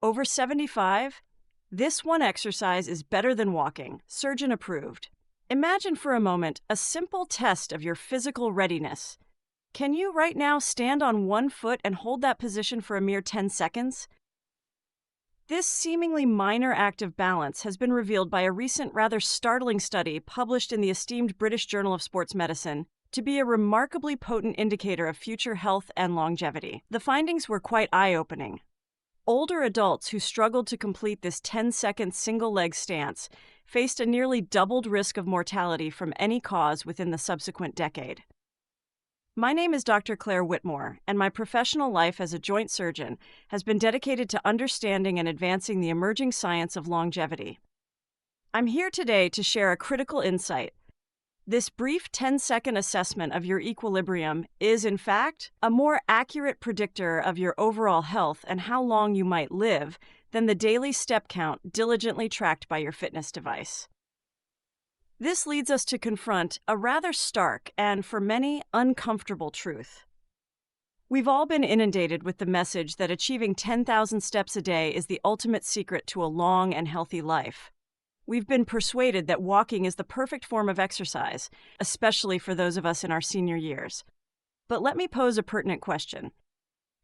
Over 75? This one exercise is better than walking, surgeon approved. Imagine for a moment a simple test of your physical readiness. Can you right now stand on one foot and hold that position for a mere 10 seconds? This seemingly minor act of balance has been revealed by a recent, rather startling study published in the esteemed British Journal of Sports Medicine to be a remarkably potent indicator of future health and longevity. The findings were quite eye-opening. Older adults who struggled to complete this 10-second single-leg stance faced a nearly doubled risk of mortality from any cause within the subsequent decade. My name is Dr. Claire Whitmore, and my professional life as a joint surgeon has been dedicated to understanding and advancing the emerging science of longevity. I'm here today to share a critical insight. This brief 10-second assessment of your equilibrium is, in fact, a more accurate predictor of your overall health and how long you might live than the daily step count diligently tracked by your fitness device. This leads us to confront a rather stark and, for many, uncomfortable truth. We've all been inundated with the message that achieving 10,000 steps a day is the ultimate secret to a long and healthy life. We've been persuaded that walking is the perfect form of exercise, especially for those of us in our senior years. But let me pose a pertinent question.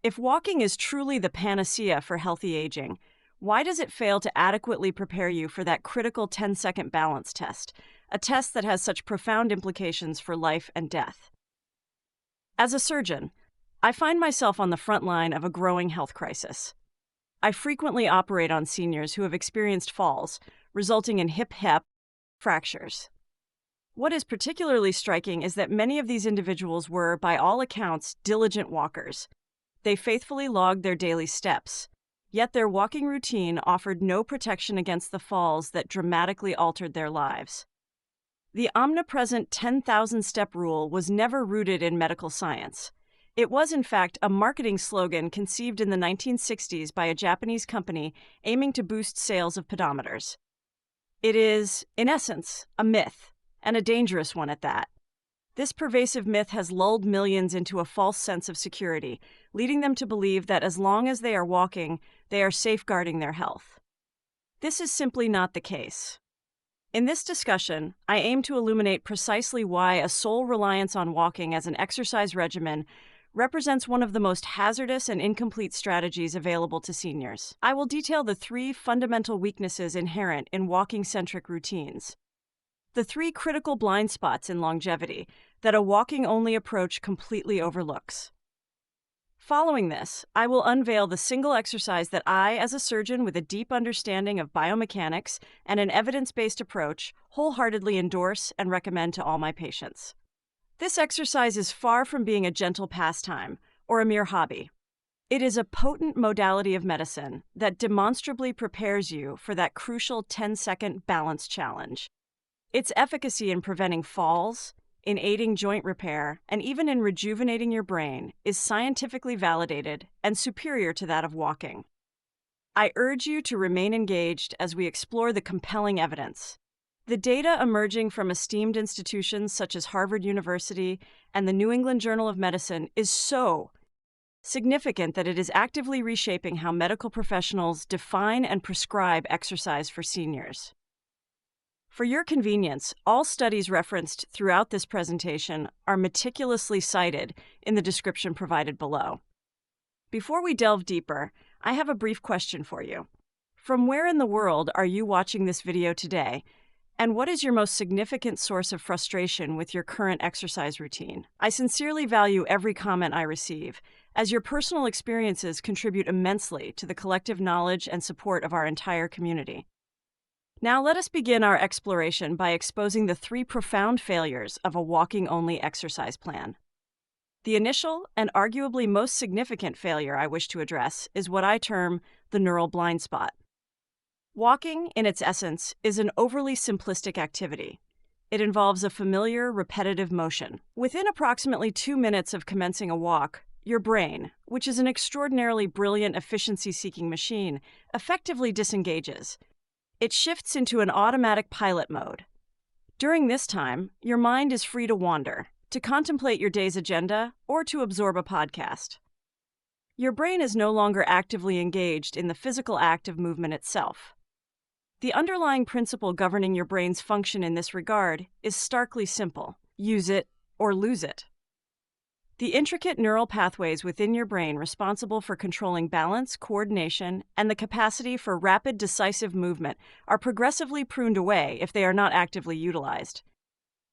If walking is truly the panacea for healthy aging, why does it fail to adequately prepare you for that critical 10-second balance test, a test that has such profound implications for life and death? As a surgeon, I find myself on the front line of a growing health crisis. I frequently operate on seniors who have experienced falls, resulting in hip fractures. What is particularly striking is that many of these individuals were, by all accounts, diligent walkers. They faithfully logged their daily steps, yet their walking routine offered no protection against the falls that dramatically altered their lives. The omnipresent 10,000-step rule was never rooted in medical science. It was, in fact, a marketing slogan conceived in the 1960s by a Japanese company aiming to boost sales of pedometers. It is, in essence, a myth, and a dangerous one at that. This pervasive myth has lulled millions into a false sense of security, leading them to believe that as long as they are walking, they are safeguarding their health. This is simply not the case. In this discussion, I aim to illuminate precisely why a sole reliance on walking as an exercise regimen represents one of the most hazardous and incomplete strategies available to seniors. I will detail the 3 fundamental weaknesses inherent in walking-centric routines, the 3 critical blind spots in longevity that a walking-only approach completely overlooks. Following this, I will unveil the single exercise that I, as a surgeon with a deep understanding of biomechanics and an evidence-based approach, wholeheartedly endorse and recommend to all my patients. This exercise is far from being a gentle pastime or a mere hobby. It is a potent modality of medicine that demonstrably prepares you for that crucial 10-second balance challenge. Its efficacy in preventing falls, in aiding joint repair, and even in rejuvenating your brain is scientifically validated and superior to that of walking. I urge you to remain engaged as we explore the compelling evidence. The data emerging from esteemed institutions such as Harvard University and the New England Journal of Medicine is so significant that it is actively reshaping how medical professionals define and prescribe exercise for seniors. For your convenience, all studies referenced throughout this presentation are meticulously cited in the description provided below. Before we delve deeper, I have a brief question for you. From where in the world are you watching this video today? And what is your most significant source of frustration with your current exercise routine? I sincerely value every comment I receive, as your personal experiences contribute immensely to the collective knowledge and support of our entire community. Now let us begin our exploration by exposing the 3 profound failures of a walking-only exercise plan. The initial and arguably most significant failure I wish to address is what I term the neural blind spot. Walking, in its essence, is an overly simplistic activity. It involves a familiar, repetitive motion. Within approximately 2 minutes of commencing a walk, your brain, which is an extraordinarily brilliant efficiency-seeking machine, effectively disengages. It shifts into an automatic pilot mode. During this time, your mind is free to wander, to contemplate your day's agenda, or to absorb a podcast. Your brain is no longer actively engaged in the physical act of movement itself. The underlying principle governing your brain's function in this regard is starkly simple: use it or lose it. The intricate neural pathways within your brain responsible for controlling balance, coordination, and the capacity for rapid, decisive movement are progressively pruned away if they are not actively utilized.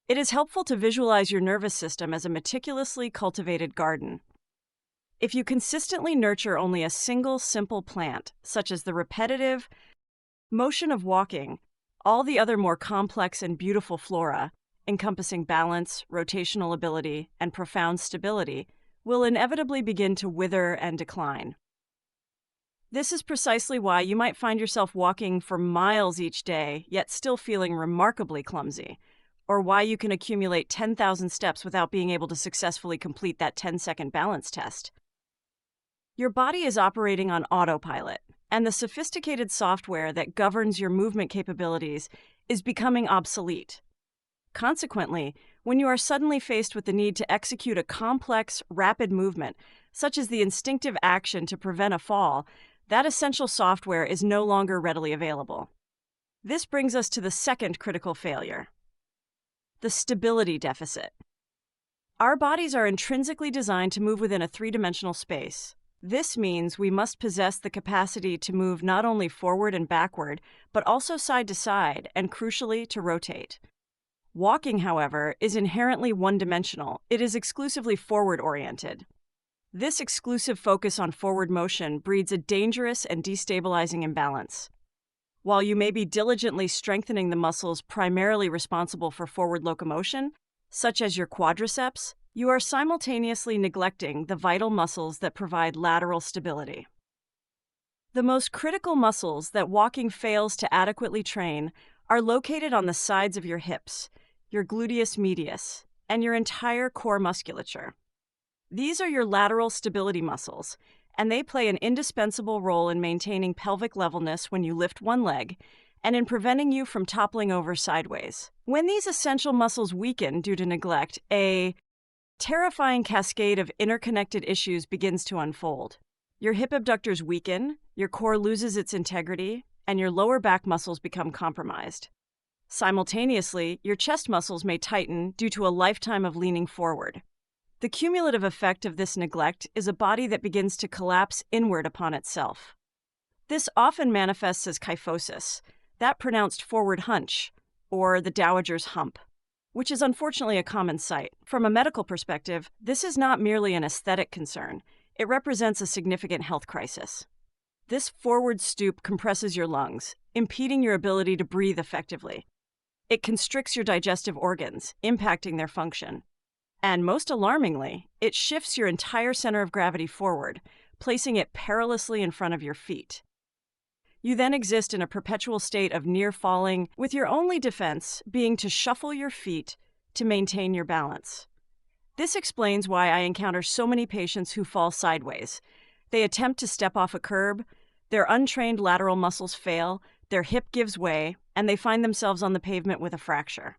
It is helpful to visualize your nervous system as a meticulously cultivated garden. If you consistently nurture only a single simple plant, such as the repetitive motion of walking, all the other more complex and beautiful flora, encompassing balance, rotational ability, and profound stability, will inevitably begin to wither and decline. This is precisely why you might find yourself walking for miles each day, yet still feeling remarkably clumsy, or why you can accumulate 10,000 steps without being able to successfully complete that 10-second balance test. Your body is operating on autopilot, and the sophisticated software that governs your movement capabilities is becoming obsolete. Consequently, when you are suddenly faced with the need to execute a complex, rapid movement, such as the instinctive action to prevent a fall, that essential software is no longer readily available. This brings us to the second critical failure: the stability deficit. Our bodies are intrinsically designed to move within a three-dimensional space. This means we must possess the capacity to move not only forward and backward, but also side to side and, crucially, to rotate. Walking, however, is inherently one-dimensional. It is exclusively forward-oriented. This exclusive focus on forward motion breeds a dangerous and destabilizing imbalance. While you may be diligently strengthening the muscles primarily responsible for forward locomotion, such as your quadriceps, you are simultaneously neglecting the vital muscles that provide lateral stability. The most critical muscles that walking fails to adequately train are located on the sides of your hips, your gluteus medius, and your entire core musculature. These are your lateral stability muscles, and they play an indispensable role in maintaining pelvic levelness when you lift one leg and in preventing you from toppling over sideways. When these essential muscles weaken due to neglect, a terrifying cascade of interconnected issues begins to unfold. Your hip abductors weaken, your core loses its integrity, and your lower back muscles become compromised. Simultaneously, your chest muscles may tighten due to a lifetime of leaning forward. The cumulative effect of this neglect is a body that begins to collapse inward upon itself. This often manifests as kyphosis, that pronounced forward hunch, or the dowager's hump, which is unfortunately a common sight. From a medical perspective, this is not merely an aesthetic concern. It represents a significant health crisis. This forward stoop compresses your lungs, impeding your ability to breathe effectively. It constricts your digestive organs, impacting their function. And most alarmingly, it shifts your entire center of gravity forward, placing it perilously in front of your feet. You then exist in a perpetual state of near falling, with your only defense being to shuffle your feet to maintain your balance. This explains why I encounter so many patients who fall sideways. They attempt to step off a curb, their untrained lateral muscles fail, their hip gives way, and they find themselves on the pavement with a fracture.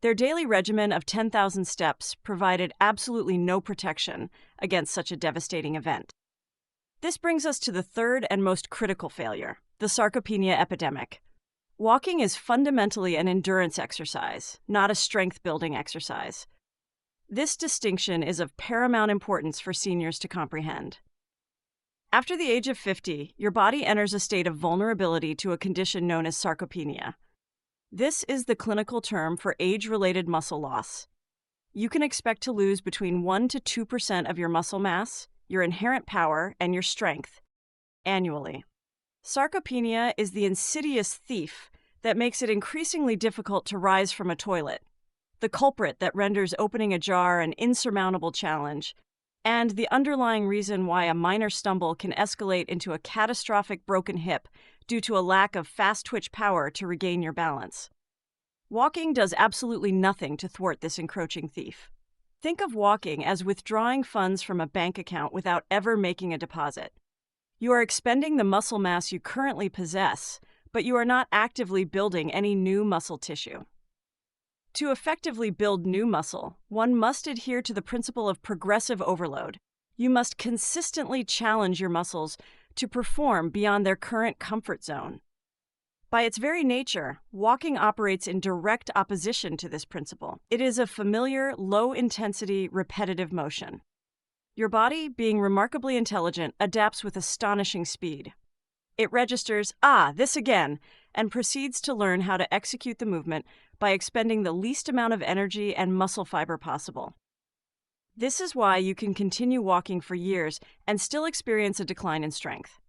Their daily regimen of 10,000 steps provided absolutely no protection against such a devastating event. This brings us to the third and most critical failure: the sarcopenia epidemic. Walking is fundamentally an endurance exercise, not a strength-building exercise. This distinction is of paramount importance for seniors to comprehend. After the age of 50, your body enters a state of vulnerability to a condition known as sarcopenia. This is the clinical term for age-related muscle loss. You can expect to lose between 1 to 2% of your muscle mass, your inherent power, and your strength annually. Sarcopenia is the insidious thief that makes it increasingly difficult to rise from a toilet, the culprit that renders opening a jar an insurmountable challenge, and the underlying reason why a minor stumble can escalate into a catastrophic broken hip due to a lack of fast-twitch power to regain your balance. Walking does absolutely nothing to thwart this encroaching thief. Think of walking as withdrawing funds from a bank account without ever making a deposit. You are expending the muscle mass you currently possess, but you are not actively building any new muscle tissue. To effectively build new muscle, one must adhere to the principle of progressive overload, You must consistently challenge your muscles to perform beyond their current comfort zone. By its very nature, walking operates in direct opposition to this principle. It is a familiar, low-intensity, repetitive motion. Your body, being remarkably intelligent, adapts with astonishing speed. It registers, this again, and proceeds to learn how to execute the movement by expending the least amount of energy and muscle fiber possible. This is why you can continue walking for years and still experience a decline in strength.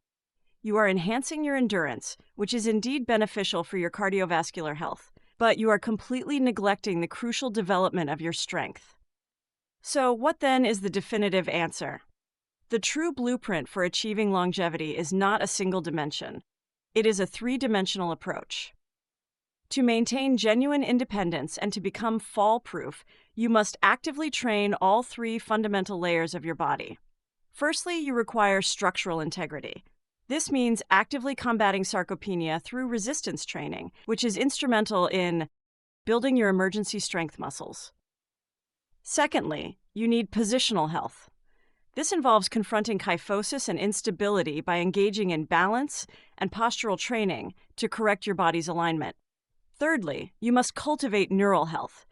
You are enhancing your endurance, which is indeed beneficial for your cardiovascular health, but you are completely neglecting the crucial development of your strength. So, what then is the definitive answer? The true blueprint for achieving longevity is not a single dimension. It is a three-dimensional approach. To maintain genuine independence and to become fall-proof, you must actively train all three fundamental layers of your body. Firstly, you require structural integrity. This means actively combating sarcopenia through resistance training, which is instrumental in building your emergency strength muscles. Secondly, you need positional health. This involves confronting kyphosis and instability by engaging in balance and postural training to correct your body's alignment. Thirdly, you must cultivate neural health.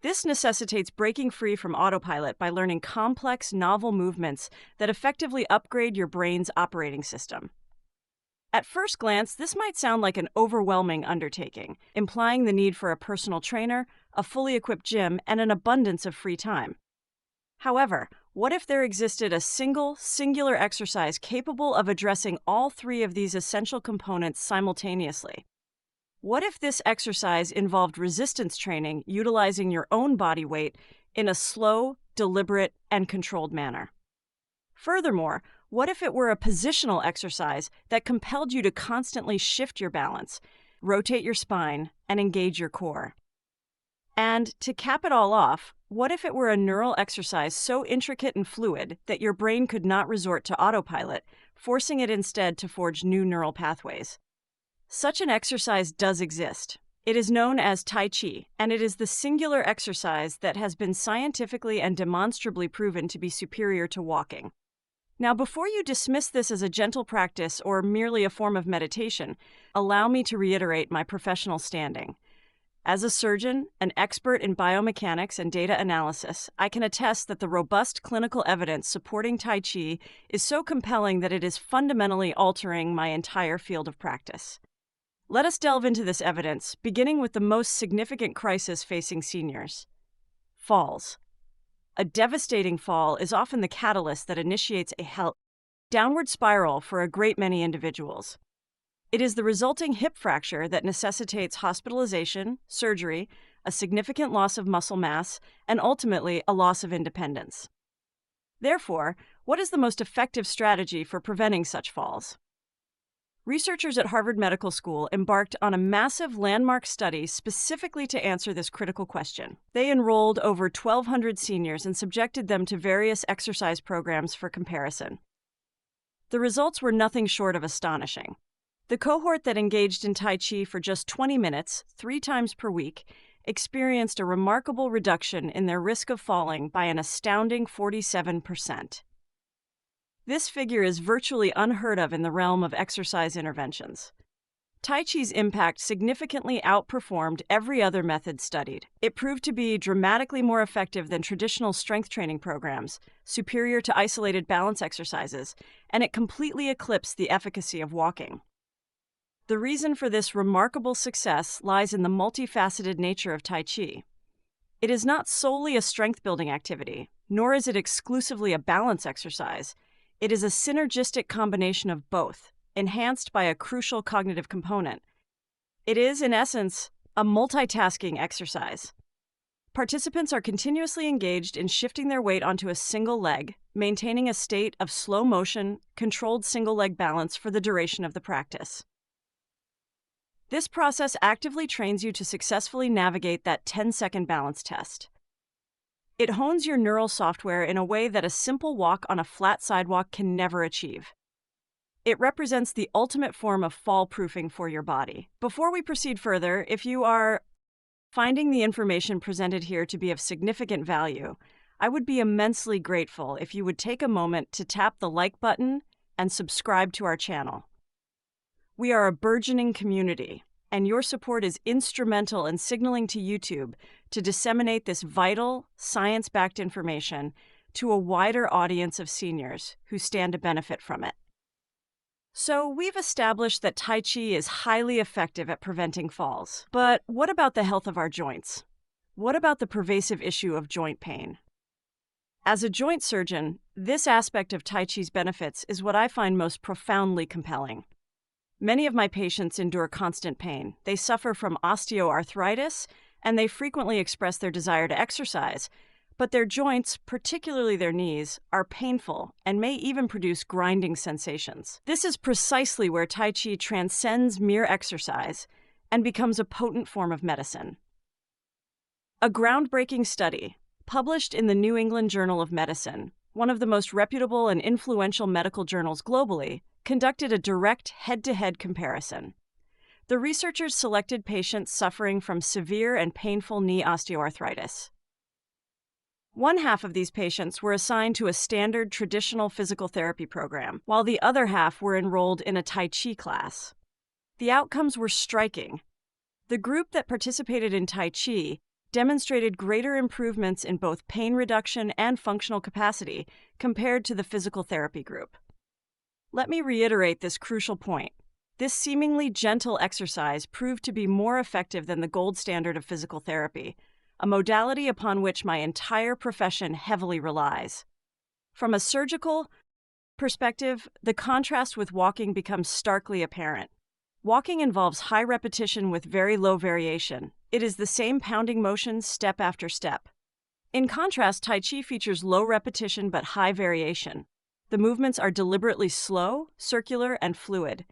This necessitates breaking free from autopilot by learning complex, novel movements that effectively upgrade your brain's operating system. At first glance, this might sound like an overwhelming undertaking, implying the need for a personal trainer, a fully equipped gym, and an abundance of free time. However, what if there existed a singular exercise capable of addressing all three of these essential components simultaneously? What if this exercise involved resistance training utilizing your own body weight in a slow, deliberate, and controlled manner? Furthermore, what if it were a positional exercise that compelled you to constantly shift your balance, rotate your spine, and engage your core? And to cap it all off, what if it were a neural exercise so intricate and fluid that your brain could not resort to autopilot, forcing it instead to forge new neural pathways? Such an exercise does exist. It is known as Tai Chi, and it is the singular exercise that has been scientifically and demonstrably proven to be superior to walking. Now, before you dismiss this as a gentle practice or merely a form of meditation, allow me to reiterate my professional standing. As a surgeon, an expert in biomechanics and data analysis, I can attest that the robust clinical evidence supporting Tai Chi is so compelling that it is fundamentally altering my entire field of practice. Let us delve into this evidence, beginning with the most significant crisis facing seniors: falls. A devastating fall is often the catalyst that initiates a downward spiral for a great many individuals. It is the resulting hip fracture that necessitates hospitalization, surgery, a significant loss of muscle mass, and ultimately a loss of independence. Therefore, what is the most effective strategy for preventing such falls? Researchers at Harvard Medical School embarked on a massive landmark study specifically to answer this critical question. They enrolled over 1,200 seniors and subjected them to various exercise programs for comparison. The results were nothing short of astonishing. The cohort that engaged in Tai Chi for just 20 minutes, 3 times per week, experienced a remarkable reduction in their risk of falling by an astounding 47%. This figure is virtually unheard of in the realm of exercise interventions. Tai Chi's impact significantly outperformed every other method studied. It proved to be dramatically more effective than traditional strength training programs, superior to isolated balance exercises, and it completely eclipsed the efficacy of walking. The reason for this remarkable success lies in the multifaceted nature of Tai Chi. It is not solely a strength-building activity, nor is it exclusively a balance exercise. It is a synergistic combination of both, enhanced by a crucial cognitive component. It is, in essence, a multitasking exercise. Participants are continuously engaged in shifting their weight onto a single leg, maintaining a state of slow motion, controlled single leg balance for the duration of the practice. This process actively trains you to successfully navigate that 10-second balance test. It hones your neural software in a way that a simple walk on a flat sidewalk can never achieve. It represents the ultimate form of fall-proofing for your body. Before we proceed further, if you are finding the information presented here to be of significant value, I would be immensely grateful if you would take a moment to tap the like button and subscribe to our channel. We are a burgeoning community, and your support is instrumental in signaling to YouTube to disseminate this vital, science-backed information to a wider audience of seniors who stand to benefit from it. So, we've established that Tai Chi is highly effective at preventing falls. But what about the health of our joints? What about the pervasive issue of joint pain? As a joint surgeon, this aspect of Tai Chi's benefits is what I find most profoundly compelling. Many of my patients endure constant pain. They suffer from osteoarthritis, and they frequently express their desire to exercise. But their joints, particularly their knees, are painful and may even produce grinding sensations. This is precisely where Tai Chi transcends mere exercise and becomes a potent form of medicine. A groundbreaking study, published in the New England Journal of Medicine, one of the most reputable and influential medical journals globally, conducted a direct head-to-head comparison. The researchers selected patients suffering from severe and painful knee osteoarthritis. One half of these patients were assigned to a standard traditional physical therapy program, while the other half were enrolled in a Tai Chi class. The outcomes were striking. The group that participated in Tai Chi demonstrated greater improvements in both pain reduction and functional capacity compared to the physical therapy group. Let me reiterate this crucial point. This seemingly gentle exercise proved to be more effective than the gold standard of physical therapy, a modality upon which my entire profession heavily relies. From a surgical perspective, the contrast with walking becomes starkly apparent. Walking involves high repetition with very low variation. It is the same pounding motion step after step. In contrast, Tai Chi features low repetition but high variation. The movements are deliberately slow, circular, and fluid.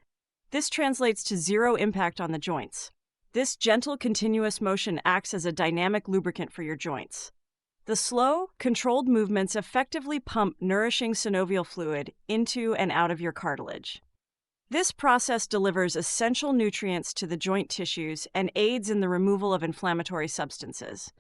This translates to zero impact on the joints. This gentle, continuous motion acts as a dynamic lubricant for your joints. The slow, controlled movements effectively pump nourishing synovial fluid into and out of your cartilage. This process delivers essential nutrients to the joint tissues and aids in the removal of inflammatory substances.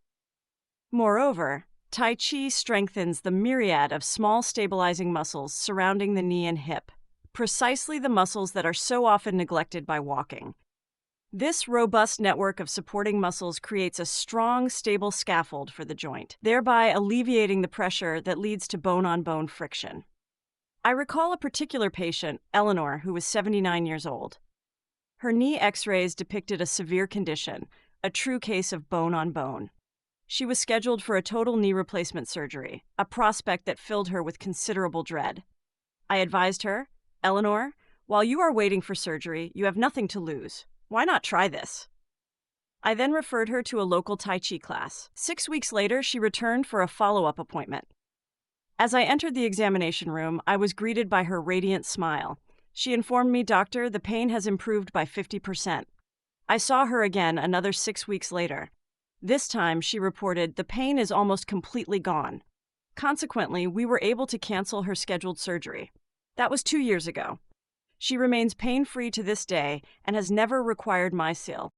Moreover, Tai Chi strengthens the myriad of small stabilizing muscles surrounding the knee and hip, precisely the muscles that are so often neglected by walking. This robust network of supporting muscles creates a strong, stable scaffold for the joint, thereby alleviating the pressure that leads to bone-on-bone friction. I recall a particular patient, Eleanor, who was 79 years old. Her knee x-rays depicted a severe condition, a true case of bone-on-bone. She was scheduled for a total knee replacement surgery, a prospect that filled her with considerable dread. I advised her, "Eleanor, while you are waiting for surgery, you have nothing to lose. Why not try this?" I then referred her to a local Tai Chi class. 6 weeks later, she returned for a follow-up appointment. As I entered the examination room, I was greeted by her radiant smile. She informed me, "Doctor, the pain has improved by 50%. I saw her again another 6 weeks later. This time, she reported, the pain is almost completely gone. Consequently, we were able to cancel her scheduled surgery. That was 2 years ago. She remains pain-free to this day and has never required mycel,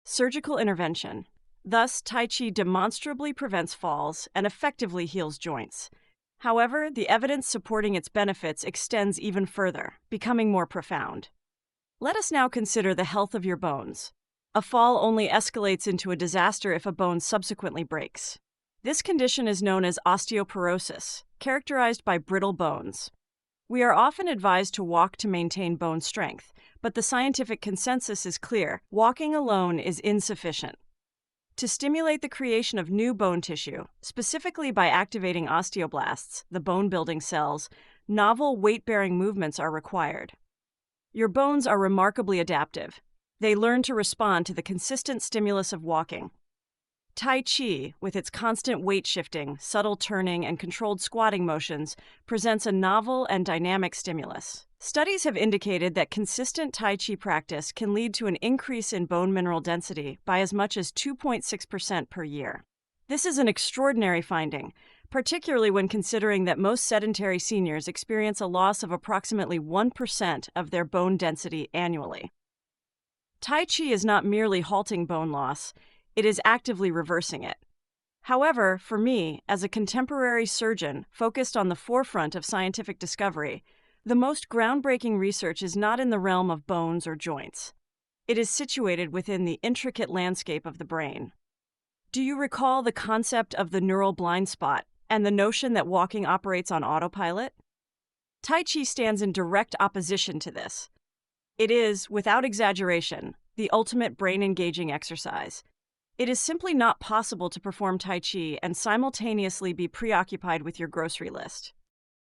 surgical intervention. Thus, Tai Chi demonstrably prevents falls and effectively heals joints. However, the evidence supporting its benefits extends even further, becoming more profound. Let us now consider the health of your bones. A fall only escalates into a disaster if a bone subsequently breaks. This condition is known as osteoporosis, characterized by brittle bones. We are often advised to walk to maintain bone strength, but the scientific consensus is clear: walking alone is insufficient. To stimulate the creation of new bone tissue, specifically by activating osteoblasts, the bone-building cells, novel weight-bearing movements are required. Your bones are remarkably adaptive. They learn to respond to the consistent stimulus of walking. Tai Chi, with its constant weight shifting, subtle turning, and controlled squatting motions, presents a novel and dynamic stimulus. Studies have indicated that consistent Tai Chi practice can lead to an increase in bone mineral density by as much as 2.6% per year. This is an extraordinary finding, particularly when considering that most sedentary seniors experience a loss of approximately 1% of their bone density annually. Tai Chi is not merely halting bone loss, it is actively reversing it. However, for me, as a contemporary surgeon focused on the forefront of scientific discovery, the most groundbreaking research is not in the realm of bones or joints. It is situated within the intricate landscape of the brain. Do you recall the concept of the neural blind spot and the notion that walking operates on autopilot? Tai Chi stands in direct opposition to this. It is, without exaggeration, the ultimate brain-engaging exercise. It is simply not possible to perform Tai Chi and simultaneously be preoccupied with your grocery list.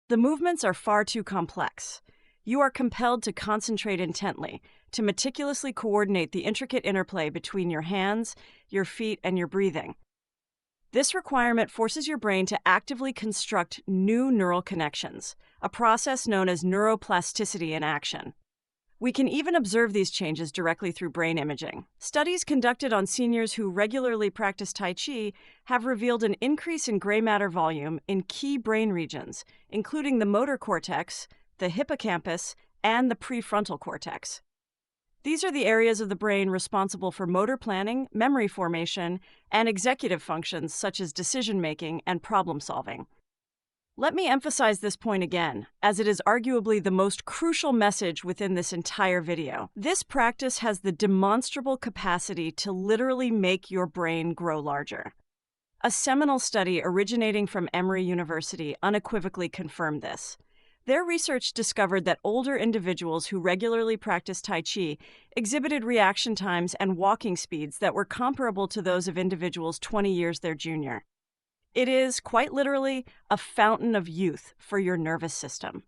The movements are far too complex. You are compelled to concentrate intently, to meticulously coordinate the intricate interplay between your hands, your feet, and your breathing. This requirement forces your brain to actively construct new neural connections, a process known as neuroplasticity in action. We can even observe these changes directly through brain imaging. Studies conducted on seniors who regularly practice Tai Chi have revealed an increase in gray matter volume in key brain regions, including the motor cortex, the hippocampus, and the prefrontal cortex. These are the areas of the brain responsible for motor planning, memory formation, and executive functions such as decision-making and problem-solving. Let me emphasize this point again, as it is arguably the most crucial message within this entire video. This practice has the demonstrable capacity to literally make your brain grow larger. A seminal study originating from Emory University unequivocally confirmed this. Their research discovered that older individuals who regularly practiced Tai Chi exhibited reaction times and walking speeds that were comparable to those of individuals 20 years their junior. It is, quite literally, a fountain of youth for your nervous system.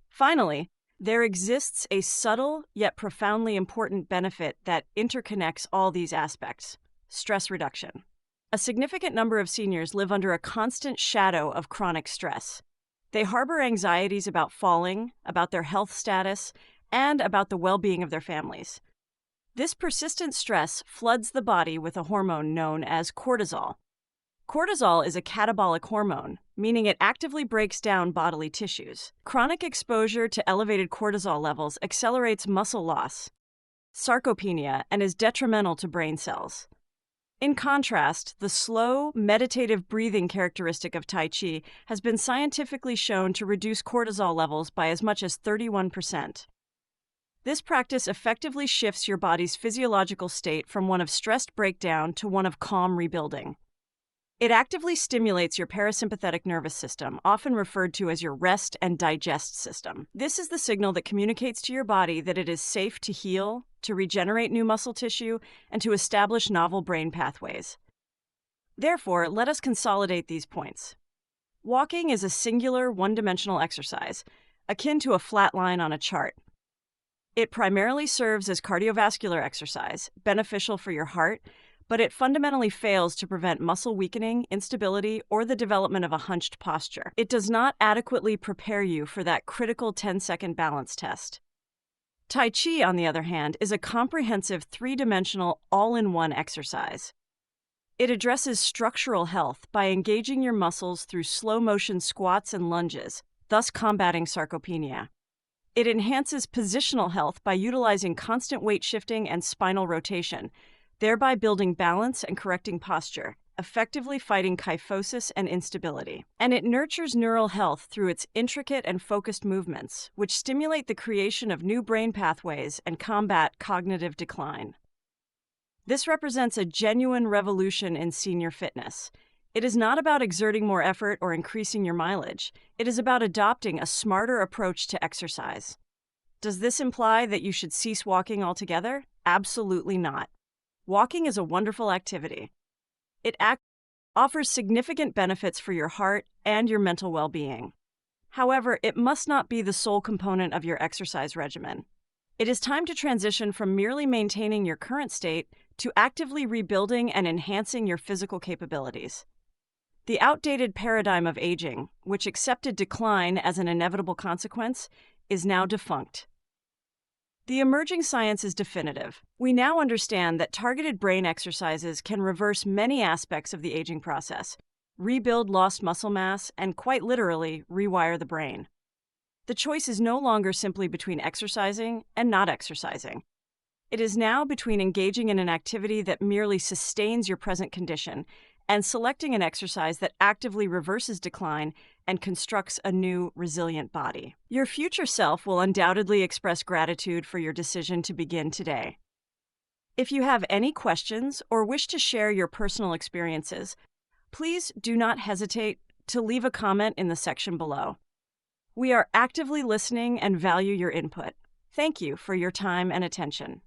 Finally, there exists a subtle yet profoundly important benefit that interconnects all these aspects: stress reduction. A significant number of seniors live under a constant shadow of chronic stress. They harbor anxieties about falling, about their health status, and about the well-being of their families. This persistent stress floods the body with a hormone known as cortisol. Cortisol is a catabolic hormone, meaning it actively breaks down bodily tissues. Chronic exposure to elevated cortisol levels accelerates muscle loss, sarcopenia, and is detrimental to brain cells. In contrast, the slow, meditative breathing characteristic of Tai Chi has been scientifically shown to reduce cortisol levels by as much as 31%. This practice effectively shifts your body's physiological state from one of stressed breakdown to one of calm rebuilding. It actively stimulates your parasympathetic nervous system, often referred to as your rest and digest system. This is the signal that communicates to your body that it is safe to heal, to regenerate new muscle tissue, and to establish novel brain pathways. Therefore, let us consolidate these points. Walking is a singular, one-dimensional exercise, akin to a flat line on a chart. It primarily serves as cardiovascular exercise, beneficial for your heart, but it fundamentally fails to prevent muscle weakening, instability, or the development of a hunched posture. It does not adequately prepare you for that critical 10-second balance test. Tai Chi, on the other hand, is a comprehensive three-dimensional, all-in-one exercise. It addresses structural health by engaging your muscles through slow-motion squats and lunges, thus combating sarcopenia. It enhances positional health by utilizing constant weight shifting and spinal rotation, thereby building balance and correcting posture, effectively fighting kyphosis and instability. And it nurtures neural health through its intricate and focused movements, which stimulate the creation of new brain pathways and combat cognitive decline. This represents a genuine revolution in senior fitness. It is not about exerting more effort or increasing your mileage. It is about adopting a smarter approach to exercise. Does this imply that you should cease walking altogether? Absolutely not. Walking is a wonderful activity. It offers significant benefits for your heart and your mental well-being. However, it must not be the sole component of your exercise regimen. It is time to transition from merely maintaining your current state to actively rebuilding and enhancing your physical capabilities. The outdated paradigm of aging, which accepted decline as an inevitable consequence, is now defunct. The emerging science is definitive. We now understand that targeted brain exercises can reverse many aspects of the aging process, rebuild lost muscle mass, and quite literally, rewire the brain. The choice is no longer simply between exercising and not exercising. It is now between engaging in an activity that merely sustains your present condition and selecting an exercise that actively reverses decline and constructs a new, resilient body. Your future self will undoubtedly express gratitude for your decision to begin today. If you have any questions or wish to share your personal experiences, please do not hesitate to leave a comment in the section below. We are actively listening and value your input. Thank you for your time and attention.